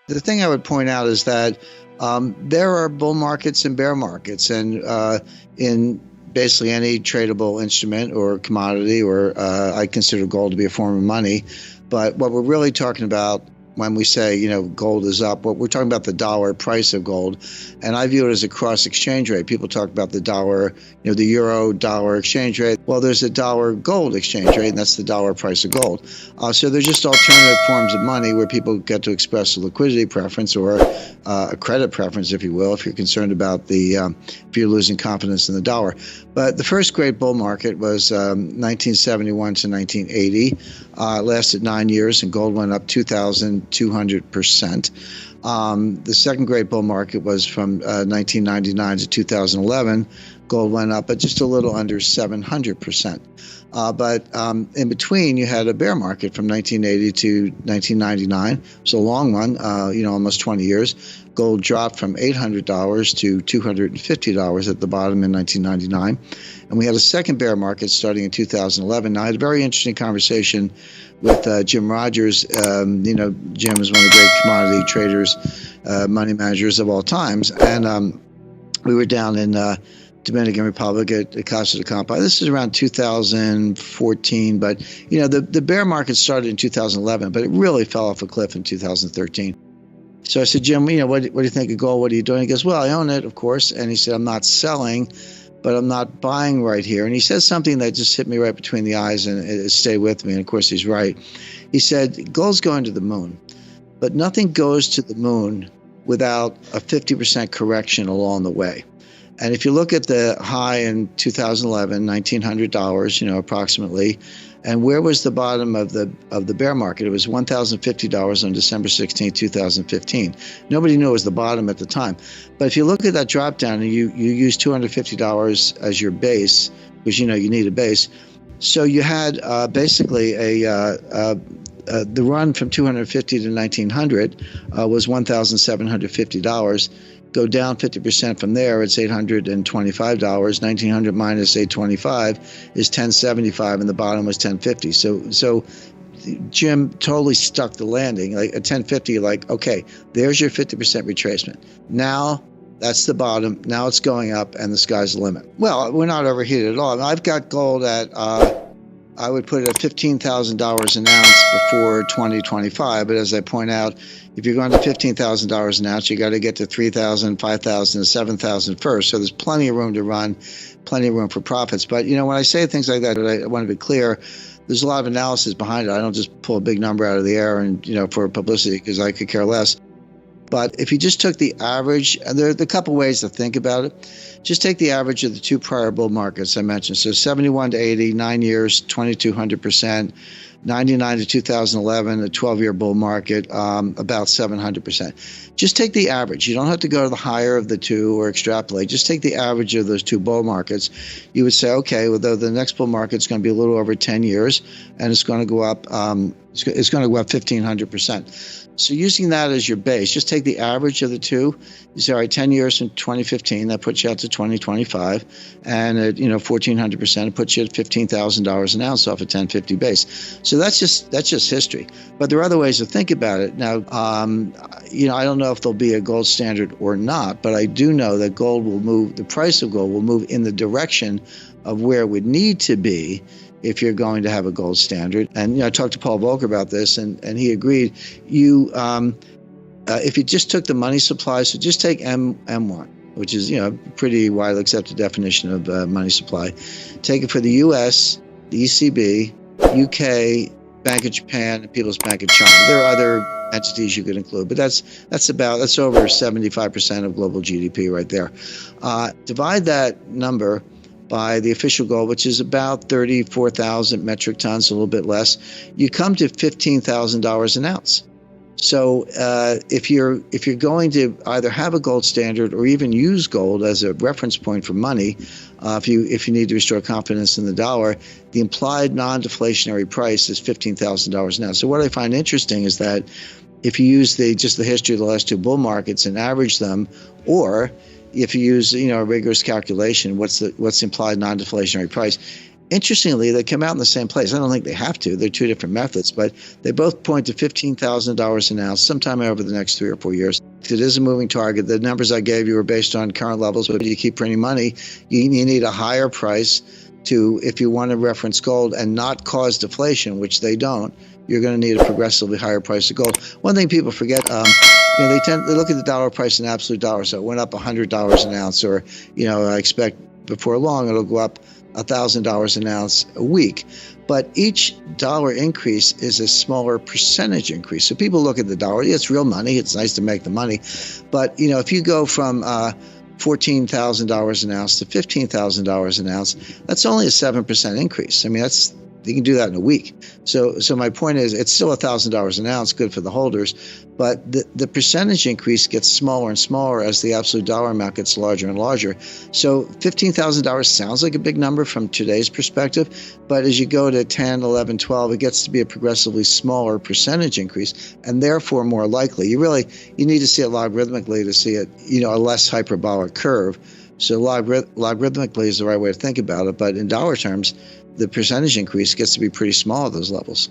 The thing I would point out is that there are bull markets and bear markets, and in basically any tradable instrument or commodity, or I consider gold to be a form of money. But what we're really talking about when we say, gold is up, what we're talking about the dollar price of gold. And I view it as a cross exchange rate. People talk about the dollar, the euro dollar exchange rate. Well, there's a dollar gold exchange rate, and that's the dollar price of gold. So they're just alternative forms of money where people get to express a liquidity preference or a credit preference, if you will, if you're concerned about if you're losing confidence in the dollar. But the first great bull market was 1971 to 1980. It lasted 9 years, and gold went up 2,200%. The second great bull market was from 1999 to 2011. Gold went up at just a little under 700%. But in between, you had a bear market from 1980 to 1999. It was a long one, almost 20 years. Gold dropped from $800 to $250 at the bottom in 1999. And we had a second bear market starting in 2011. Now, I had a very interesting conversation with Jim Rogers. Jim is one of the great commodity traders, money managers of all times. And we were down in Dominican Republic at Casa de Campo. This is around 2014, but the bear market started in 2011, but it really fell off a cliff in 2013. So I said, Jim, what do you think of gold? What are you doing? He goes, well, I own it, of course. And he said, I'm not selling, but I'm not buying right here. And he says something that just hit me right between the eyes, and it stayed with me. And of course, he's right. He said, gold's going to the moon, but nothing goes to the moon without a 50% correction along the way. And if you look at the high in 2011, $1,900, approximately, and where was the bottom of the bear market? It was $1,050 on December 16, 2015. Nobody knew it was the bottom at the time. But if you look at that drop down and you use $250 as your base, because you need a base, so you had basically the run from 250 to 1900 was $1,750. Go down 50% from there, it's $825. 1900 minus 825 is 1075, and the bottom was 1050. So Jim totally stuck the landing. Like at 1050, okay, there's your 50% retracement. Now that's the bottom. Now it's going up, and the sky's the limit. Well, we're not overheated at all. I've got gold at I would put it at $15,000 an ounce before 2025. But as I point out, if you're going to $15,000 an ounce, you got to get to 3,000, 5,000, 7,000 first. So there's plenty of room to run, plenty of room for profits. But when I say things like that, I want to be clear. There's a lot of analysis behind it. I don't just pull a big number out of the air and for publicity, because I could care less. But if you just took the average, and there are a couple ways to think about it. Just take the average of the two prior bull markets I mentioned. So 71 to 80, 9 years, 2,200%. 99 to 2011, a 12-year bull market, about 700%. Just take the average. You don't have to go to the higher of the two or extrapolate. Just take the average of those two bull markets. You would say, okay, well, the next bull market is going to be a little over 10 years, and it's going to go up. It's going to go up 1,500%. So using that as your base, just take the average of the two. You say, all right, 10 years from 2015, that puts you out to 2025. And at 1,400%, it puts you at $15,000 an ounce off a 1050 base. So that's just history. But there are other ways to think about it. Now, I don't know if there'll be a gold standard or not, but I do know that gold will move, the price of gold will move in the direction of where it would need to be if you're going to have a gold standard. And I talked to Paul Volcker about this, and he agreed. If you just took the money supply, so just take M1, which is a pretty widely accepted definition of money supply. Take it for the U.S., the ECB, UK, Bank of Japan, and People's Bank of China. There are other entities you could include, but that's over 75% of global GDP right there. Divide that number by the official gold, which is about 34,000 metric tons, a little bit less, you come to $15,000 an ounce. So if you're going to either have a gold standard or even use gold as a reference point for money, if you need to restore confidence in the dollar, the implied non-deflationary price is $15,000 an ounce. So what I find interesting is that if you use just the history of the last two bull markets and average them, or if you use a rigorous calculation, what's the implied non-deflationary price, Interestingly, they come out in the same place. I don't think they have to. They're two different methods, but they both point to $15,000 an ounce sometime over the next 3 or 4 years. It is a moving target. The numbers I gave you are based on current levels, but if you keep printing money, you need a higher price to, if you want to reference gold and not cause deflation, which they don't, you're going to need a progressively higher price of gold. One thing people forget, they look at the dollar price in absolute dollars. So it went up $100 an ounce, or I expect before long it'll go up $1,000 an ounce a week. But each dollar increase is a smaller percentage increase. So people look at the dollar. Yeah, it's real money. It's nice to make the money. But if you go from $14,000 an ounce to $15,000 an ounce, that's only a 7% increase. I mean, you can do that in a week. So my point is, it's still $1,000 an ounce, good for the holders, but the percentage increase gets smaller and smaller as the absolute dollar amount gets larger and larger. So $15,000 sounds like a big number from today's perspective, but as you go to 10, 11, 12, it gets to be a progressively smaller percentage increase, and therefore more likely. You need to see it logarithmically to see it, a less hyperbolic curve. So logarithmically is the right way to think about it, but in dollar terms, the percentage increase gets to be pretty small at those levels.